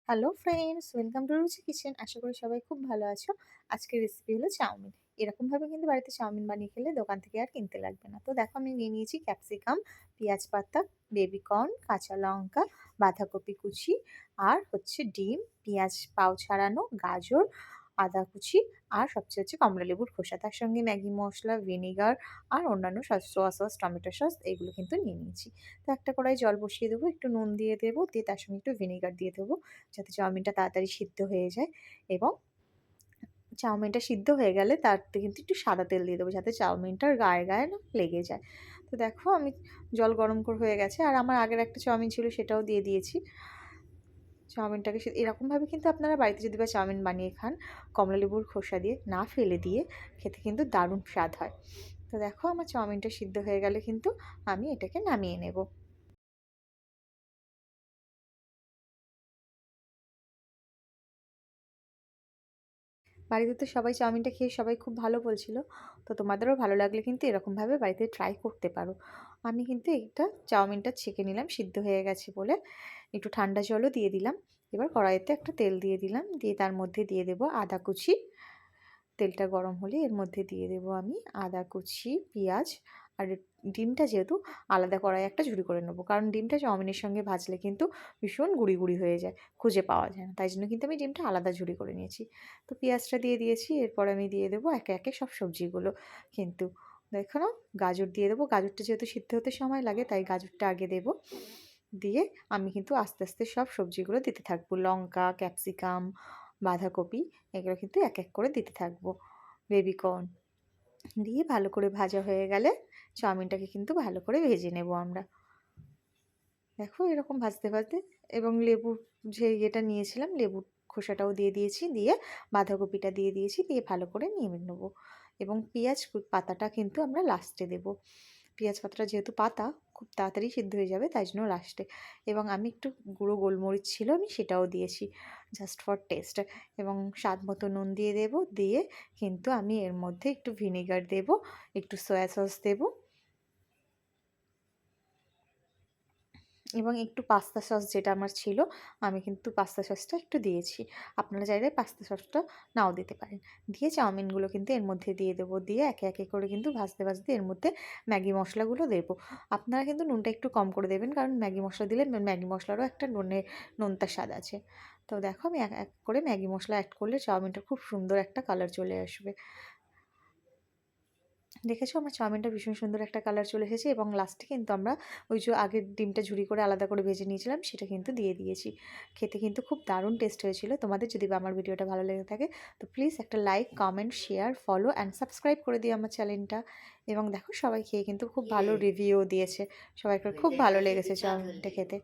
Hello friends, welcome to রুচি kitchen. আশা করি সবাই খুব ভালো আছো। আজকের রেসিপি হলো চাউমিন। এরকমভাবে কিন্তু বাড়িতে চাউমিন বানিয়ে খেলে দোকান থেকে আর কিনতে লাগবে না। তো দেখো, আমি নিয়ে নিয়েছি ক্যাপসিকাম, পেঁয়াজ পাতা, বেবি কর্ন, কাঁচা লঙ্কা, বাঁধাকপি কুচি, আর হচ্ছে ডিম, পেঁয়াজ পাও ছাড়ানো, গাজর, আদা কুচি, আর সবচেয়ে হচ্ছে কমলা লেবুর খোসা। তার সঙ্গে ম্যাগি মশলা, ভিনেগার, আর অন্যান্য সোয়া সস, টমেটো সস এগুলো কিন্তু নিয়ে নিয়েছি। তো একটা কড়াই জল বসিয়ে দেবো, একটু নুন দিয়ে দেবো, দিয়ে তার সঙ্গে একটু ভিনেগার দিয়ে দেবো যাতে চাউমিনটা তাড়াতাড়ি সিদ্ধ হয়ে যায়। এবং চাউমিনটা সিদ্ধ হয়ে গেলে তাতে কিন্তু একটু সাদা তেল দিয়ে দেবো যাতে চাউমিনটার গায়ে গায়ে না লেগে যায়। তো দেখো, আমি জল গরম হয়ে গেছে, আর আমার আগের একটা চাউমিন ছিল সেটাও দিয়ে দিয়েছি। চাউমিনটাকে এরকমভাবে কিন্তু আপনারা বাড়িতে যদি বা চাউমিন বানিয়ে খান, কমলালেবুর খোসা দিয়ে না ফেলে দিয়ে, খেতে কিন্তু দারুণ স্বাদ হয়। তো দেখো, আমার চাউমিনটা সিদ্ধ হয়ে গেলে কিন্তু আমি এটাকে নামিয়ে নেব। বাড়িতে তো সবাই চাউমিনটা খেয়ে সবাই খুব ভালো বলছিল। তো তোমাদেরও ভালো লাগলে কিন্তু এরকমভাবে বাড়িতে ট্রাই করতে পারো। আমি কিন্তু এটা চাউমিনটা ছেঁকে নিলাম সিদ্ধ হয়ে গেছে বলে, একটু ঠান্ডা জলও দিয়ে দিলাম। এবার কড়াইতে একটা তেল দিয়ে দিলাম, দিয়ে তার মধ্যে দিয়ে দেবো আদা কুচি। তেলটা গরম হলে এর মধ্যে দিয়ে দেবো আমি আদা কুচি, পেঁয়াজ, আর ডিমটা যেহেতু আলাদা কড়াই একটা ঝুড়ি করে নেবো, কারণ ডিমটা চাউমিনের সঙ্গে ভাজলে কিন্তু ভীষণ গুঁড়ি গুঁড়ি হয়ে যায়, খুঁজে পাওয়া যায় না। তাই জন্য কিন্তু আমি ডিমটা আলাদা ঝুড়ি করে নিয়েছি। তো পেঁয়াজটা দিয়ে দিয়েছি, এরপর আমি দিয়ে দেবো একে একে সব সবজিগুলো। কিন্তু দেখো না, গাজর দিয়ে দেবো। গাজরটা যেহেতু সিদ্ধ হতে সময় লাগে তাই গাজরটা আগে দেবো। দিয়ে আমি কিন্তু আস্তে আস্তে সব সবজিগুলো দিতে থাকবো। লঙ্কা, ক্যাপসিকাম, বাঁধাকপি এগুলো কিন্তু এক এক করে দিতে থাকবো। বেবিকর্ন দিয়ে ভালো করে ভাজা হয়ে গেলে চাউমিনটাকে কিন্তু ভালো করে ভেজে নেব আমরা। দেখো, এরকম ভাজতে ভাজতে, এবং লেবুর যে ইয়েটা নিয়েছিলাম, লেবুর খোসাটাও দিয়ে দিয়েছি, দিয়ে বাঁধাকপিটা দিয়ে দিয়েছি, দিয়ে ভালো করে নিয়ে নেবো। এবং পেঁয়াজ পাতাটা কিন্তু আমরা লাস্টে দেবো। পেঁয়াজ পাতাটা যেহেতু পাতা, খুব তাড়াতাড়ি সিদ্ধ হয়ে যাবে, তাই জন্য লাস্টে। এবং আমি একটু গুঁড়ো গোলমরিচ ছিল, আমি সেটাও দিয়েছি জাস্ট ফর টেস্ট। এবং স্বাদ মতো নুন দিয়ে দেবো, দিয়ে কিন্তু আমি এর মধ্যে একটু ভিনেগার দেবো, একটু সয়া সস দেবো, এবং একটু পাস্তা সস যেটা আমার ছিল, আমি কিন্তু পাস্তা সসটা একটু দিয়েছি। আপনারা চাইলে পাস্তা সসটা নাও দিতে পারেন। দিয়ে চাউমিনগুলো কিন্তু এর মধ্যে দিয়ে দেবো, দিয়ে একে একে করে কিন্তু ভাজতে ভাজতে এর মধ্যে ম্যাগি মশলাগুলো দেবো। আপনারা কিন্তু নুনটা একটু কম করে দেবেন, কারণ ম্যাগি মশলা দিলে ম্যাগি মশলারও একটা নোনতা স্বাদ আছে। তো দেখো, আমি এক এক করে ম্যাগি মশলা অ্যাড করলে চাউমিনটা খুব সুন্দর একটা কালার চলে আসবে। দেখেছো, আমার চাউমিনটা ভীষণ সুন্দর একটা কালার চলে এসেছে, এবং লাস্টে কিন্তু আমরা ওই যে আগের ডিমটা ঝুরি করে আলাদা করে ভেজে নিয়েছিলাম সেটা কিন্তু দিয়ে দিয়েছি। খেতে কিন্তু খুব দারুণ টেস্ট হয়েছিল। তোমাদের যদি বা আমার ভিডিওটা ভালো লেগে থাকে তো প্লিজ একটা like, comment, share, follow and subscribe করে দিও আমার চ্যানেলটা। এবং দেখো, সবাই খেয়ে কিন্তু খুব ভালো রিভিউ দিয়েছে, সবাইকার খুব ভালো লেগেছে চাউমিনটা খেতে।